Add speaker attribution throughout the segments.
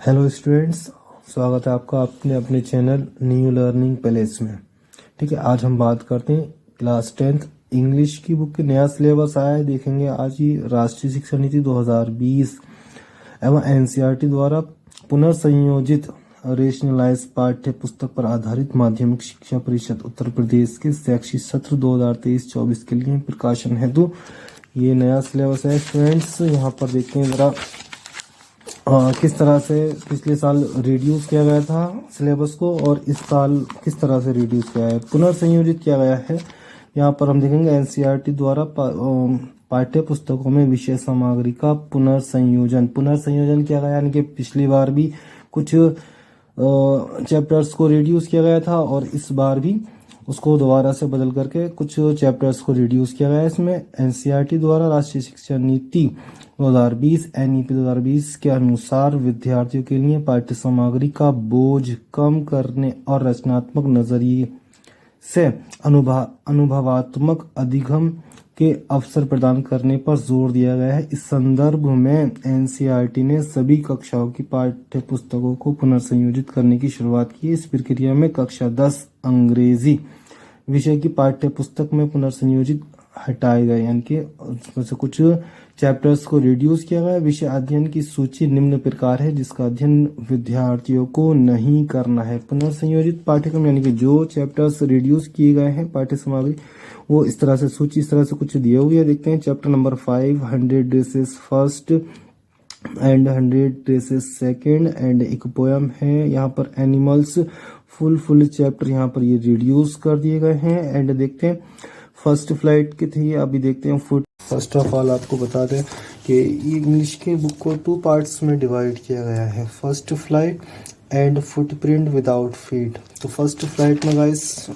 Speaker 1: Hello students, स्वागत है आपका अपने चैनल न्यू लर्निंग पैलेस में। ठीक है, आज हम बात करते हैं क्लास 10th इंग्लिश की बुक के नया सिलेबस आया है। देखेंगे आज ही राष्ट्रीय शिक्षा नीति 2020 एवं एनसीईआरटी द्वारा पुनर्संयोजित रेशनलाइज पाठ्य पुस्तक पर आधारित माध्यमिक शिक्षा परिषद उत्तर प्रदेश के शैक्षिक सत्र 2023-24 के लिए प्रकाशन हेतु ये नया सिलेबस है। स्टूडेंट्स, यहाँ पर देखते हैं जरा किस तरह से पिछले साल रिड्यूस किया गया था सिलेबस को और इस साल किस तरह से रिड्यूस किया है, पुनर्संयोजित किया गया है। यहाँ पर हम देखेंगे एनसीईआरटी द्वारा पाठ्य पुस्तकों में विषय सामग्री का पुनर्संयोजन किया गया, यानी कि पिछली बार भी कुछ चैप्टर्स को रिड्यूस किया गया था और इस बार भी उसको दोबारा से बदल करके कुछ चैप्टर्स को रिड्यूस किया गया है। इसमें एनसीईआरटी द्वारा राष्ट्रीय शिक्षा नीति 2020 एनईपी 2020 के अनुसार विद्यार्थियों के लिए पाठ्य सामग्री का बोझ कम करने और रचनात्मक नजरिए से अनुभवात्मक अधिगम के अवसर प्रदान करने पर जोर दिया गया है। इस संदर्भ में एनसीईआरटी ने सभी कक्षाओं की पाठ्य पुस्तकों को पुनर्संयोजित करने की शुरुआत की। इस प्रक्रिया में कक्षा 10 अंग्रेजी विषय की पाठ्य पुस्तक में पुनर्संयोजित हटाए गए, यानी कि उसमें से कुछ चैप्टर्स को रिड्यूस किया गया। विषय अध्ययन की सूची निम्न प्रकार है जिसका अध्ययन विद्यार्थियों को नहीं करना है। पुनर्संयोजित पाठ्यक्रम यानी कि जो चैप्टर्स रिड्यूस किए गए हैं पाठ्य सामग्री, वो इस तरह से सूची इस तरह से कुछ दिए हुए हैं। देखते हैं chapter number 5 100 dresses first and 100 dresses second and एक पोयम है। यहाँ पर एनिमल्स फुल चैप्टर यहाँ पर ये रिड्यूस कर दिए गए हैं। एंड देखते हैं फर्स्ट फ्लाइट की थी, अभी देखते हैं फुट। फर्स्ट ऑफ ऑल आपको बता दें कि इंग्लिश के बुक को 2 पार्ट्स में डिवाइड किया गया है, first flight and footprint without feet. तो फर्स्ट फ्लाइट में गाइस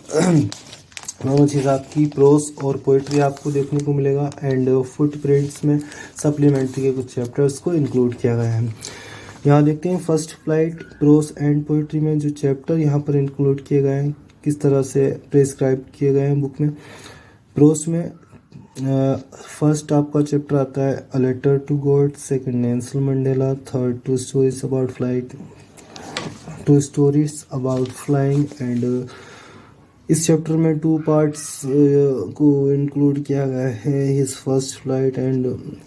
Speaker 1: दोनों चीज़ आपकी प्रोस और पोइट्री आपको देखने को मिलेगा एंड फुटप्रिंट्स में सप्लीमेंट्री के कुछ चैप्टर्स को इंक्लूड किया गया है। यहाँ देखते हैं first flight pros and poetry में जो चैप्टर यहाँ पर इंक्लूड किए गए हैं किस तरह से प्रेस्क्राइब किए गए हैं बुक में। प्रोस में फर्स्ट आपका चैप्टर आता है a letter to God, second Nelson Mandela, third two stories about flight, two stories about flying and इस चैप्टर में 2 पार्ट्स को इंक्लूड किया गया है, his first flight and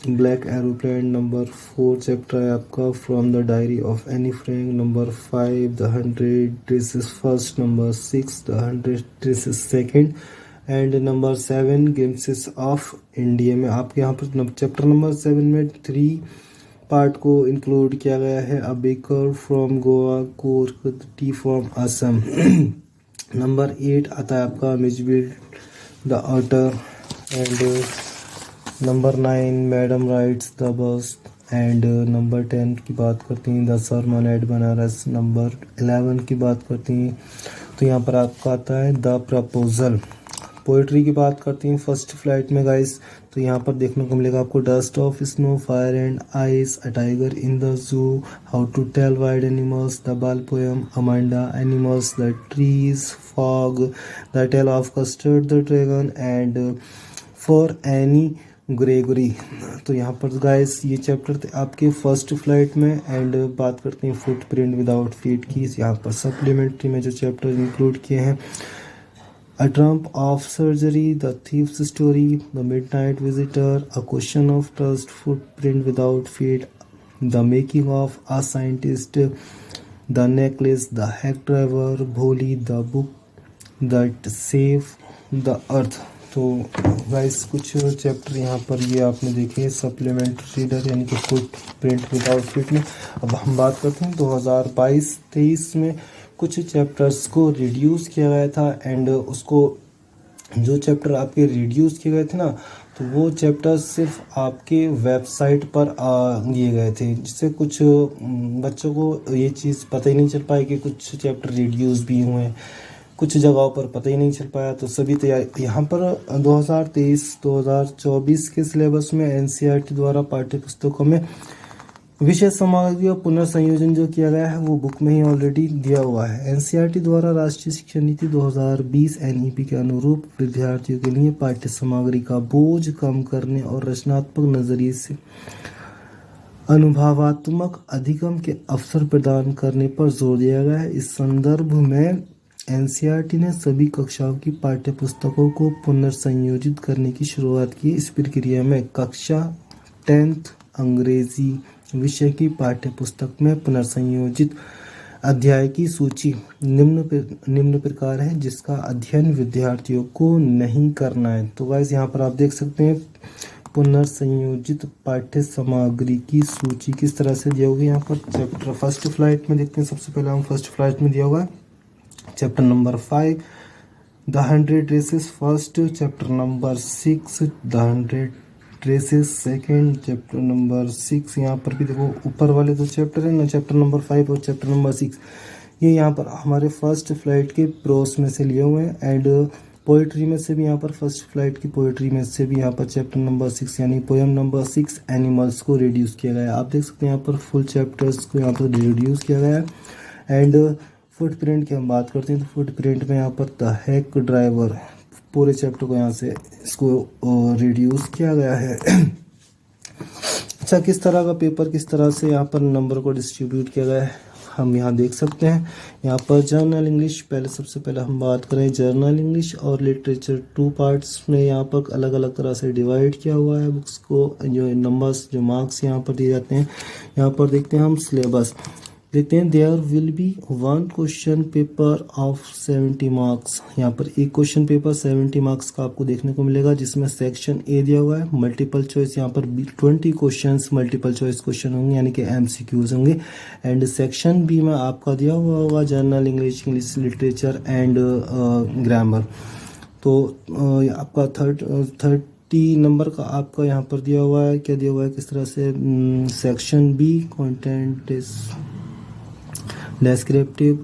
Speaker 1: black aeroplane. Number 4 chapter है आपका from the diary of Anne Frank. Number 5 the 100 dresses first. Number 6 the 100 dresses second and number 7 glimpses of India में आपके यहाँ पर चैप्टर नंबर 7 में 3 पार्ट को इंक्लूड किया गया है, a baker from Goa, Coorg, tea from Assam. Number 8 आता है आपका Mijbil the otter and number 9 madam rides the bus and number 10 की बात करते हैं the sermon at Benares. Number 11 की बात करते हैं तो यहाँ पर आपका आता है द प्रपोजल। पोइट्री की बात करती हैं फर्स्ट फ्लाइट में गाइस, तो यहाँ पर देखने को मिलेगा आपको dust of snow, fire and ice, a tiger in the zoo, how to tell wild animals, the ball poem, Amanda animals, the trees, fog, the tale of custard the dragon and for Anne Gregory. तो यहाँ पर guys ये chapter थे आपके first flight में। And बात करते हैं फुटप्रिंट विदाउट फीट की, यहाँ पर सप्लीमेंट्री में जो चैप्टर इंक्लूड किए हैं, A Trump of Surgery, The Thief's Story, The Midnight Visitor, A Question of Trust, Footprint Without Feet, The Making of a Scientist, The Necklace, The Hack Driver, Bholi, The Book That Saved the Earth। तो guys कुछ chapter यहाँ पर ये आपने देखे supplementary reader यानी कि footprint without feet में। अब हम बात करते हैं 2022-23 में कुछ चैप्टर्स को रिड्यूस किया गया था एंड उसको जो चैप्टर आपके रिड्यूस किए गए थे ना, तो वो चैप्टर्स सिर्फ आपके वेबसाइट पर दिए गए थे, जिससे कुछ बच्चों को ये चीज़ पता ही नहीं चल पाई कि कुछ चैप्टर रिड्यूस भी हुए हैं, कुछ जगहों पर पता ही नहीं चल पाया। तो सभी तैयारी यहाँ पर 2023-2024 के सिलेबस में एनसीईआरटी द्वारा पाठ्य पुस्तकों में विषय सामग्री और पुनर्संयोजन जो किया गया है वो बुक में ही ऑलरेडी दिया हुआ है। एनसीईआरटी द्वारा राष्ट्रीय शिक्षा नीति 2020 एनईपी के अनुरूप विद्यार्थियों के लिए पाठ्य सामग्री का बोझ कम करने और रचनात्मक नजरिए से अनुभवात्मक अधिगम के अवसर प्रदान करने पर जोर दिया गया है। इस संदर्भ में एनसीईआरटी ने सभी कक्षाओं की पाठ्यपुस्तकों को पुनर्संयोजित करने की शुरुआत की। इस प्रक्रिया में कक्षा 10th अंग्रेजी विषय की पाठ्यपुस्तक में पुनर्संयोजित अध्याय की सूची निम्न प्रकार है, जिसका अध्ययन विद्यार्थियों को नहीं करना है। तो गाइस यहाँ पर आप देख सकते हैं पुनर्संयोजित पाठ्य सामग्री की सूची किस तरह से दिया होगा। यहाँ पर चैप्टर फर्स्ट फ्लाइट में देखते हैं। सबसे पहले हम फर्स्ट फ्लाइट में दिया हुआ है chapter number 5 the 100 dresses first, chapter number 6 the 100 dresses second, chapter number 6 यहाँ पर भी देखो ऊपर वाले दो चैप्टर है ना, चैप्टर नंबर 5 और चैप्टर नंबर 6 ये यहाँ पर हमारे फर्स्ट फ्लाइट के प्रोस में से लिए हुए हैं। एंड पोइट्री में से भी यहाँ पर फर्स्ट फ्लाइट की पोइट्री में से भी यहाँ पर चैप्टर नंबर 6 यानी पोएम नंबर 6 एनिमल्स को रिड्यूस किया गया है। आप देख सकते हैं यहाँ पर फुल चैप्टर्स को यहाँ पर रिड्यूस किया गया है। एंड फुटप्रिंट की हम बात करते हैं तो फुटप्रिंट में यहाँ पर द हैक ड्राइवर पूरे चैप्टर को यहाँ से इसको रिड्यूस किया गया है। अच्छा, किस तरह का पेपर किस तरह से यहाँ पर नंबर को डिस्ट्रीब्यूट किया गया है हम यहाँ देख सकते हैं। यहाँ पर जर्नल इंग्लिश सबसे पहले हम बात करें जर्नल इंग्लिश और लिटरेचर 2 पार्ट्स में यहाँ पर अलग अलग तरह से डिवाइड किया हुआ है बुक्स को। जो नंबर्स जो मार्क्स यहाँ पर दिए जाते हैं, यहाँ पर देखते हैं हम सिलेबस देखते हैं। There will be 1 question paper of 70 marks. यहाँ पर एक क्वेश्चन पेपर 70 मार्क्स का आपको देखने को मिलेगा, जिसमें सेक्शन ए दिया हुआ है मल्टीपल चॉइस। यहाँ पर 20 क्वेश्चंस मल्टीपल चॉइस क्वेश्चन होंगे यानी कि एमसीक्यूज होंगे। एंड सेक्शन बी में आपका दिया हुआ होगा general English, English literature and grammar. तो आपका 30 नंबर का आपका यहाँ पर दिया हुआ है, क्या दिया हुआ है किस तरह से। Section B content is descriptive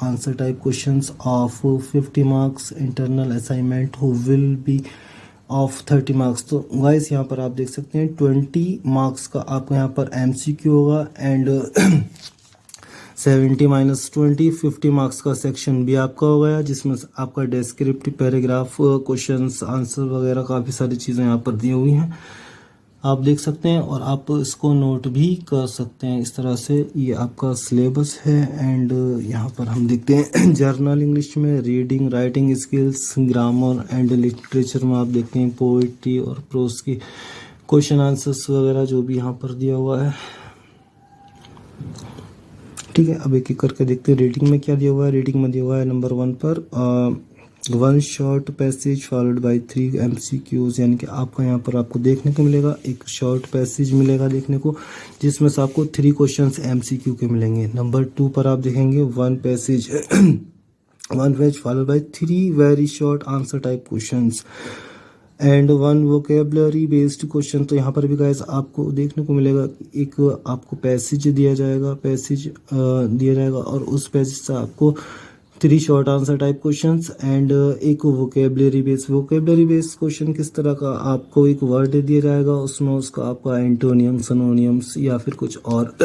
Speaker 1: answer type questions of 50 marks, internal assignment will be of 30 marks। तो गाइस यहाँ पर आप देख सकते हैं 20 मार्क्स का आपका यहाँ पर एमसीक्यू होगा एंड 70 - 20 50 मार्क्स का सेक्शन भी आपका हो गया, जिसमें आपका डेस्क्रिप्टिव पैराग्राफ क्वेश्चंस आंसर वगैरह काफ़ी सारी चीज़ें यहाँ पर दी हुई हैं, आप देख सकते हैं और आप इसको नोट भी कर सकते हैं। इस तरह से ये आपका सिलेबस है। एंड यहाँ पर हम देखते हैं जर्नल इंग्लिश में reading writing skills, grammar and literature में आप देखते हैं पोइट्री और प्रोज की क्वेश्चन आंसर्स वगैरह जो भी यहाँ पर दिया हुआ है। ठीक है, अब एक एक करके देखते हैं रीडिंग में क्या दिया हुआ है। रीडिंग में दिया हुआ है नंबर 1 पर 1 short passage followed by 3 MCQs, यानी कि आपका यहाँ पर आपको देखने को मिलेगा एक शॉर्ट पैसेज मिलेगा देखने को, जिसमें से आपको 3 क्वेश्चंस MCQ के मिलेंगे। नंबर 2 पर आप देखेंगे 1 page followed by 3 very short answer type questions and 1 vocabulary based question. तो यहाँ पर भी गाइस आपको देखने को मिलेगा एक आपको पैसेज दिया जाएगा और उस पैसेज से आपको 3 short answer type questions and एक वोकेबलरी बेस्ड क्वेश्चन। किस तरह का, आपको एक वर्ड दिया जाएगा, उसमें उसका आपका एंटोनियम सिनोनियम्स या फिर कुछ और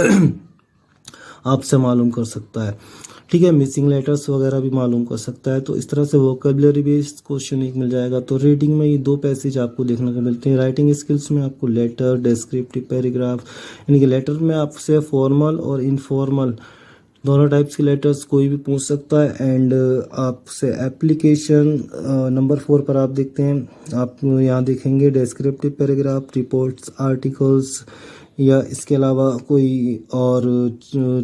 Speaker 1: आपसे मालूम कर सकता है। ठीक है, मिसिंग लेटर्स वगैरह भी मालूम कर सकता है। तो इस तरह से वोकेबलरी बेस्ड क्वेश्चन एक मिल जाएगा। तो रीडिंग में ये 2 पैसेज आपको देखने को मिलते हैं। राइटिंग स्किल्स में आपको लेटर डेस्क्रिप्टिव पैराग्राफ, यानी कि लेटर में आपसे फॉर्मल और इनफॉर्मल दोनों टाइप्स के लेटर्स कोई भी पूछ सकता है। एंड आपसे एप्लीकेशन नंबर 4 पर आप देखते हैं, आप यहाँ देखेंगे डेस्क्रिप्टिव पैराग्राफ, रिपोर्ट्स, आर्टिकल्स या इसके अलावा कोई और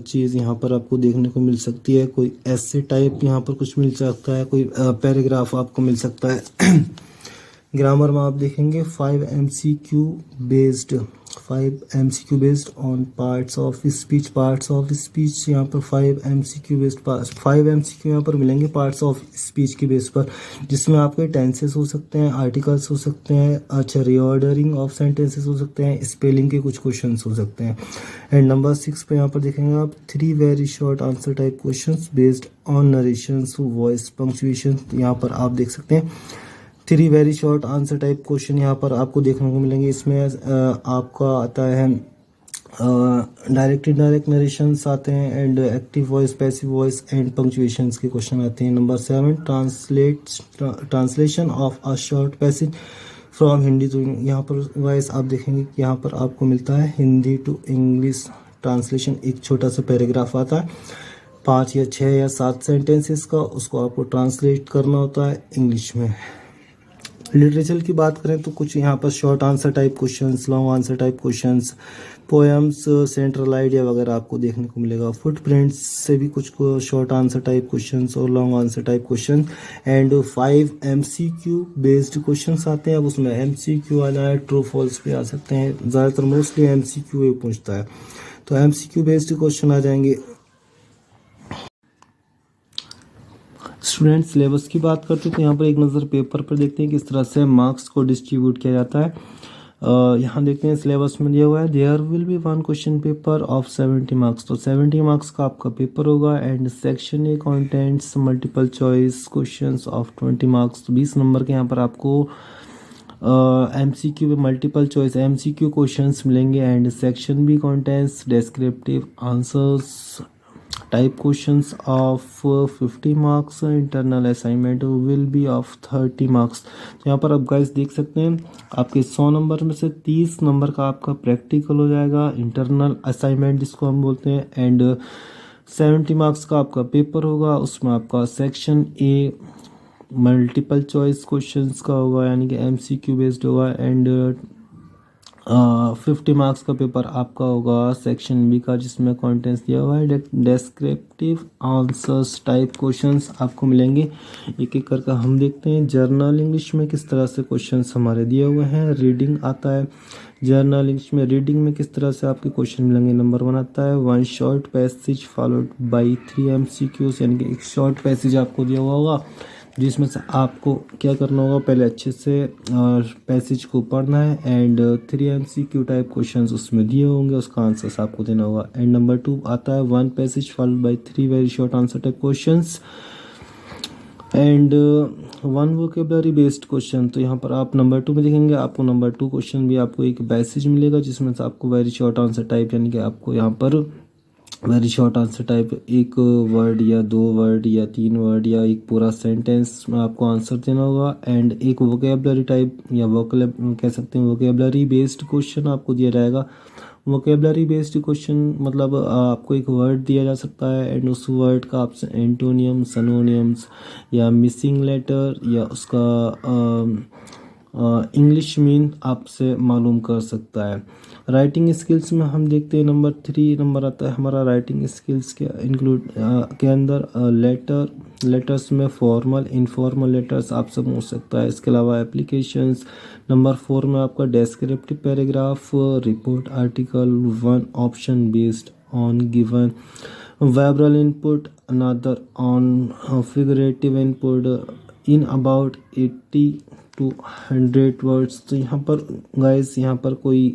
Speaker 1: चीज़ यहाँ पर आपको देखने को मिल सकती है। कोई ऐसे टाइप यहाँ पर कुछ मिल सकता है, कोई पैराग्राफ आपको मिल सकता है। ग्रामर में आप देखेंगे 5 MCQ based on parts of speech. यहाँ पर 5 MCQ यहाँ पर मिलेंगे पार्ट्स ऑफ स्पीच के बेस पर, जिसमें आपके टेंसेस हो सकते हैं, आर्टिकल्स हो सकते हैं, अच्छा रीऑर्डरिंग ऑफ सेंटेंसेस हो सकते हैं, स्पेलिंग के कुछ क्वेश्चंस हो सकते हैं। एंड नंबर 6 पे यहाँ पर देखेंगे आप 3 very short answer type questions based on narrations, voice, punctuation. यहाँ पर आप देख सकते हैं 3 very short answer type question यहाँ पर आपको देखने को मिलेंगे। इसमें आपका आता है डायरेक्ट इनडायरेक्ट नरेशंस आते हैं and active voice, passive voice and punctuations के क्वेश्चन आते हैं। Number 7 translation of a short passage from Hindi to, यहाँ पर वाइस आप देखेंगे कि यहाँ पर आपको मिलता है हिंदी टू इंग्लिश ट्रांसलेशन। एक छोटा सा पैराग्राफ आता है 5 या 6 या 7 सेंटेंसेस का, उसको आपको ट्रांसलेट करना होता है इंग्लिश में। लिटरेचर की बात करें तो कुछ यहाँ पर short answer type questions, long answer type questions, poems, central idea वगैरह आपको देखने को मिलेगा। फुटप्रिंट्स से भी कुछ शॉर्ट आंसर टाइप क्वेश्चंस और long answer type question, and 5 MCQ based questions आते हैं। अब उसमें एमसीक्यू आना है, ट्रू फॉल्स पे आ सकते हैं, ज़्यादातर मोस्टली एमसीक्यू ही पूछता है। तो एमसीक्यू बेस्ड क्वेश्चन आ जाएंगे। स्टूडेंट सिलेबस की बात करते हैं तो यहाँ पर एक नज़र पेपर पर देखते हैं किस तरह से मार्क्स को डिस्ट्रीब्यूट किया जाता है। यहाँ देखते हैं सिलेबस में दिया हुआ है there will be 1 question paper of 70 marks. तो 70 मार्क्स का आपका पेपर होगा। And section A contents multiple choice questions of 20 marks. तो 20 नंबर के यहाँ पर आपको एमसीक्यू में मल्टीपल चॉइस एमसीक्यू क्वेश्चंस मिलेंगे। And section B contents descriptive answers type questions of 50 marks. Internal assignment will be of 30 marks. तो यहाँ पर आप गाइस देख सकते हैं आपके 100 नंबर में से 30 नंबर का आपका प्रैक्टिकल हो जाएगा, इंटरनल असाइनमेंट जिसको हम बोलते हैं। एंड 70 मार्क्स का आपका पेपर होगा, उसमें आपका section A multiple choice questions का होगा यानी कि एमसीक्यू बेस्ड होगा। एंड 50 मार्क्स का पेपर आपका होगा सेक्शन बी का जिसमें कंटेंट्स दिया हुआ है डेस्क्रिप्टिव आंसर्स टाइप क्वेश्चंस आपको मिलेंगे। एक एक करके हम देखते हैं। जर्नल इंग्लिश में किस तरह से क्वेश्चंस हमारे दिए हुए हैं। रीडिंग आता है जर्नल इंग्लिश में, रीडिंग में किस तरह से आपके क्वेश्चन मिलेंगे। नंबर 1 आता है 1 short passage followed by 3 MCQs, यानी कि एक शॉर्ट पैसेज आपको दिया हुआ होगा जिसमें से आपको क्या करना होगा, पहले अच्छे से पैसेज को पढ़ना है। एंड 3 एमसीक्यू टाइप क्वेश्चंस उसमें दिए होंगे, उसका आंसर्स आपको देना होगा। एंड नंबर 2 आता है 1 passage followed by 3 very short answer type questions. And 1 vocabulary based question. तो यहाँ पर आप नंबर 2 में देखेंगे आपको नंबर 2 क्वेश्चन भी आपको एक पैसेज मिलेगा जिसमें से आपको वेरी शॉर्ट आंसर टाइप यानी कि आपको यहाँ पर very short answer type 1 word या 2 वर्ड या 3 वर्ड या एक पूरा सेंटेंस में आपको आंसर देना होगा। एंड एक वोकेबलरी टाइप या कह सकते हैं वोकेबलरी बेस्ड क्वेश्चन आपको दिया जाएगा। वोकेबलरी बेस्ड क्वेश्चन मतलब आपको एक वर्ड दिया जा सकता है एंड उस वर्ड का आपसे एंटोनियम, सिनोनियम्स या मिसिंग लेटर या उसका इंग्लिश मीन आपसे मालूम कर सकता है। राइटिंग स्किल्स में हम देखते हैं नंबर 3 नंबर आता है हमारा राइटिंग स्किल्स के के अंदर लेटर्स में फॉर्मल इनफॉर्मल लेटर्स आपसे पूछ सकता है। इसके अलावा एप्लीकेशंस। नंबर 4 में आपका descriptive paragraph, report article, 1 option based on given, verbal input, another on figurative input in about 80 to 100 words. तो यहाँ पर गाइस यहाँ पर कोई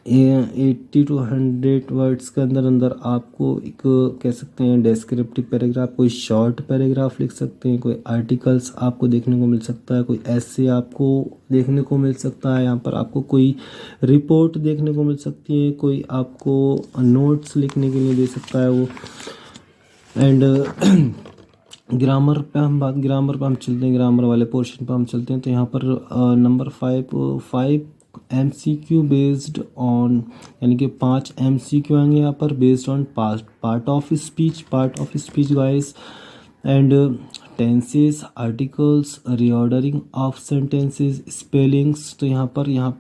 Speaker 1: 80 to 100 वर्ड्स के अंदर आपको एक कह सकते हैं डेस्क्रिप्टिव पैराग्राफ, कोई शॉर्ट पैराग्राफ लिख सकते हैं, कोई आर्टिकल्स आपको देखने को मिल सकता है, कोई ऐसे आपको देखने को मिल सकता है, यहाँ पर आपको कोई रिपोर्ट देखने को मिल सकती है, कोई आपको नोट्स लिखने के लिए दे सकता है वो। एंड ग्रामर पे हम चलते हैं, ग्रामर वाले पोर्शन पे हम चलते हैं। तो यहाँ पर नंबर 5 एमसीक्यू बेस्ड ऑन यानी कि 5 एमसीक्यू आएंगे यहाँ पर based on part of speech guys. And tenses, articles, reordering of sentences, spellings. तो यहाँ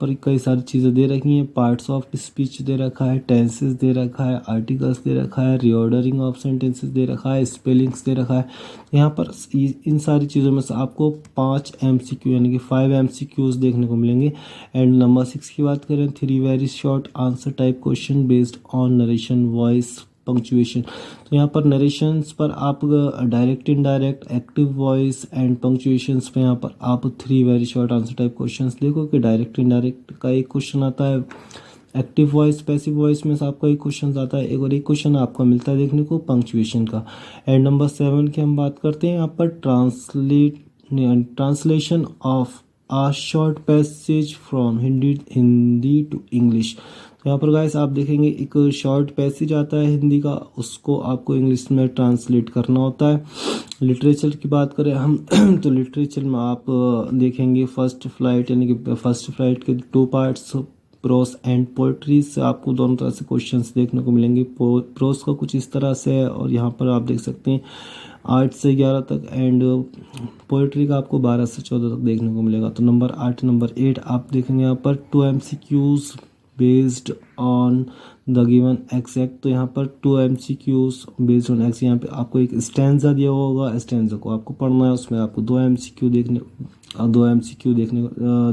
Speaker 1: पर कई सारी चीज़ें दे रखी हैं। पार्ट्स ऑफ स्पीच दे रखा है, टेंसेस दे रखा है, आर्टिकल्स दे रखा है, रीऑर्डरिंग ऑफ सेंटेंसेस दे रखा है, स्पेलिंग्स दे रखा है। यहाँ पर इन सारी चीज़ों में से आपको 5 एमसीक्यू यानी कि 5 एमसीक्यूज देखने को मिलेंगे। एंड नंबर 6 की बात करें 3 very short answer type question based on narration, voice, punctuation. तो यहाँ पर नरेशंस पर आप direct, indirect, active voice and punctuations पे यहाँ पर आप 3 very short answer type questions देखो कि डायरेक्ट इनडायरेक्ट का एक क्वेश्चन आता है, एक्टिव वॉइस पैसिव वॉइस में से आपका एक क्वेश्चन आता है, एक क्वेश्चन आपको मिलता है देखने को पंक्चुएशन का। एंड नंबर 7 की हम बात करते हैं यहाँ पर translation of a short passage from Hindi to English. यहाँ पर गाइस आप देखेंगे एक शॉर्ट पैसेज आता है हिंदी का, उसको आपको इंग्लिश में ट्रांसलेट करना होता है। लिटरेचर की बात करें हम तो लिटरेचर में आप देखेंगे फर्स्ट फ्लाइट यानी कि फर्स्ट फ्लाइट के 2 पार्ट्स, प्रोस एंड पोएट्री से आपको दोनों तरह से क्वेश्चंस देखने को मिलेंगे। प्रोस का कुछ इस तरह से है और यहाँ पर आप देख सकते हैं 8 से 11 तक, एंड पोएट्री का आपको 12 से 14 तक देखने को मिलेगा। तो नंबर 8 नंबर 8 आप देखेंगे यहाँ पर 2 MCQs based on the given exact. तो यहाँ पर 2 MCQs बेस्ड ऑन एक्स, यहाँ पे आपको एक स्टैंजा दिया हुआ होगा, स्टैंजा को आपको पढ़ना है, उसमें आपको 2 MCQ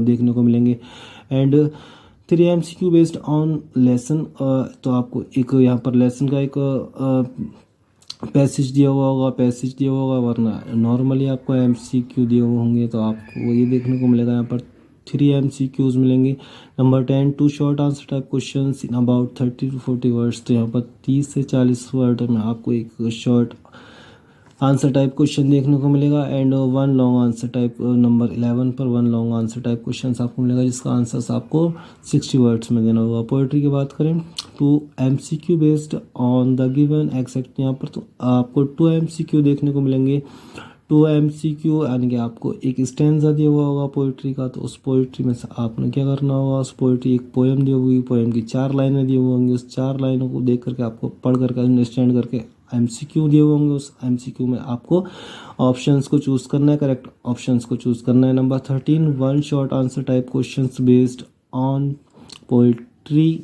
Speaker 1: देखने को मिलेंगे। And 3 MCQ based on lesson, तो आपको एक यहाँ पर लेसन का एक पैसेज दिया हुआ होगा, वरना नॉर्मली आपको MCQ दिए हुए होंगे, तो आपको ये देखने को मिलेगा। यहाँ पर 3 MCQs मिलेंगे। Number 10 2 short answer type questions in about 30 to 40 words. तो यहाँ पर 30 से 40 वर्ड में आपको एक शॉर्ट आंसर टाइप क्वेश्चन देखने को मिलेगा। And 1 long answer type, number 11 पर 1 लॉन्ग आंसर टाइप क्वेश्चन आपको मिलेगा, जिसका आंसर आपको 60 वर्ड्स में देना होगा। पोएट्री की बात करें 2 MCQ based on the given exact, यहाँ पर तो आपको 2 MCQ देखने को मिलेंगे। 2 MCQ यानी कि आपको एक स्टैंजा दिया हुआ होगा पोइट्री का, तो उस पोइट्री में से आपने क्या करना होगा, उस पोइट्री एक पोएम दी होगी, पोएम की 4 लाइनें दी हुई होंगी, उस 4 लाइनों को देख करके आपको पढ़ करके अंडरस्टैंड करके MCQ दिए हुए होंगे, उस MCQ में आपको ऑप्शंस को चूज करना है, करेक्ट ऑप्शंस को चूज करना है। Number 13 1 short answer type questions based on poetry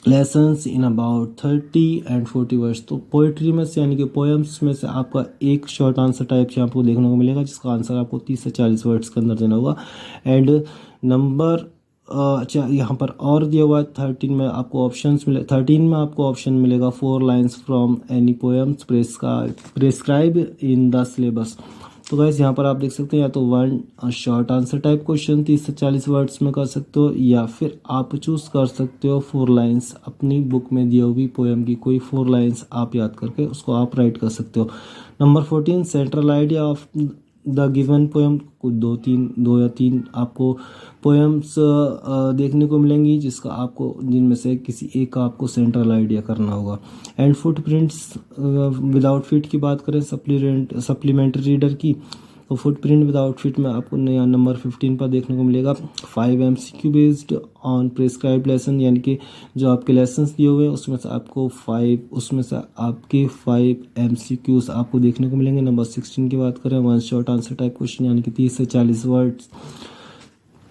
Speaker 1: lessons in about 30 and 40 words. तो पोइट्री में से यानी कि पोएम्स में से आपका एक शॉर्ट आंसर टाइप से आपको देखने को मिलेगा, जिसका आंसर आपको 30 से 40 वर्ड्स के अंदर देना होगा। एंड नंबर अच्छा यहाँ पर और दिया हुआ है 13 में आपको ऑप्शन मिलेगा 4 lines from any poems prescribe in the syllabus. तो गाइस यहाँ पर आप देख सकते हैं या तो 1 शॉर्ट आंसर टाइप क्वेश्चन 30 से 40 वर्ड्स में कर सकते हो, या फिर आप चूज कर सकते हो 4 लाइन्स, अपनी बुक में दी हुई पोएम की कोई 4 लाइन्स आप याद करके उसको आप राइट कर सकते हो। Number 14 central idea of the given poem, कुछ 2 या 3 आपको पोएम्स देखने को मिलेंगी, जिनमें से किसी एक का आपको सेंट्रल आइडिया करना होगा। एंड फुटप्रिंट्स विदाउट फीट की बात करें सप्लीमेंट्री रीडर की, तो फुटप्रिंट विदाउट फीट में आपको नया नंबर 15 पर देखने को मिलेगा। 5 MCQ based on prescribed lesson, यानी कि जो आपके लेसन्स दिए हुए हैं उसमें से आपके 5 MCQs आपको देखने को मिलेंगे। नंबर 16 की बात करें 1 शॉर्ट आंसर टाइप क्वेश्चन, यानी कि 30 से 40 वर्ड्स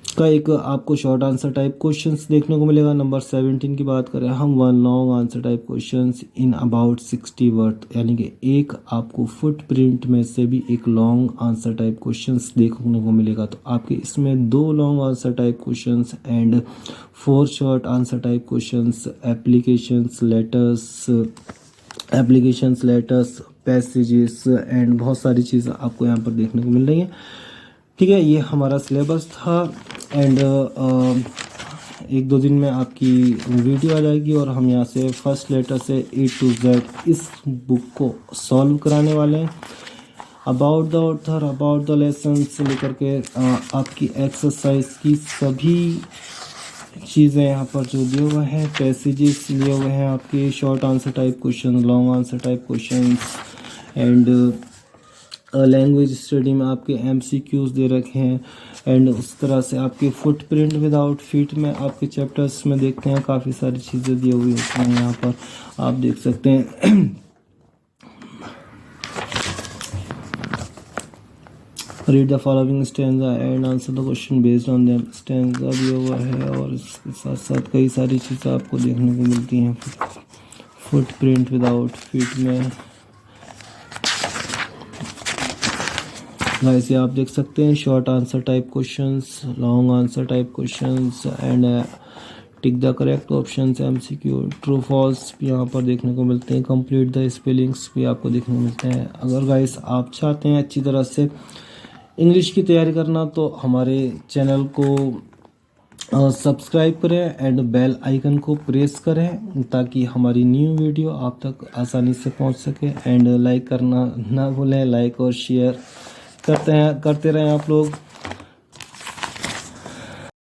Speaker 1: का एक आपको शॉर्ट आंसर टाइप क्वेश्चंस देखने को मिलेगा। नंबर 17 की बात करें हम 1 long answer type questions in about 60 word, यानी कि एक आपको फुटप्रिंट में से भी एक लॉन्ग आंसर टाइप क्वेश्चंस देखने को मिलेगा। तो आपके इसमें 2 long answer type questions and 4 short answer type questions, applications letters passages and बहुत सारी चीज़ें आपको यहाँ पर देखने को मिल रही हैं। ठीक है, ये हमारा सिलेबस था। एंड 1-2 दिन में आपकी वीडियो आ जाएगी और हम यहाँ से फर्स्ट लेटर से A to Z इस बुक को सॉल्व कराने वाले हैं। About the author, about the lesson से लेकर के आपकी एक्सरसाइज की सभी चीज़ें यहाँ पर जो दिए हुए हैं, पैसेजेस दिए हुए हैं, आपके short answer type question, long answer type question and language study में आपके MCQs दे रखे हैं। एंड उस तरह से आपके फुटप्रिंट विदाउट फीट में आपके चैप्टर्स में देखते हैं काफ़ी सारी चीज़ें दी हुई होती हैं। यहाँ पर आप देख सकते हैं read the following stanza and answer the question based on them, stanza दिया हुआ है और इसके साथ साथ कई सारी चीज़ें आपको देखने को मिलती हैं फुटप्रिंट विदाउट फीट में। वैसे आप देख सकते हैं short answer type questions, long answer type questions and tick the correct options, MCQ true false भी यहाँ पर देखने को मिलते हैं। कंप्लीट द स्पेलिंग्स भी आपको देखने को मिलते हैं। अगर गाइस आप चाहते हैं अच्छी तरह से इंग्लिश की तैयारी करना तो हमारे चैनल को सब्सक्राइब करें एंड बेल आइकन को प्रेस करें ताकि हमारी न्यू वीडियो आप तक आसानी से पहुंच सके। एंड लाइक करना ना भूलें, लाइक और शेयर करते रहें आप लोग।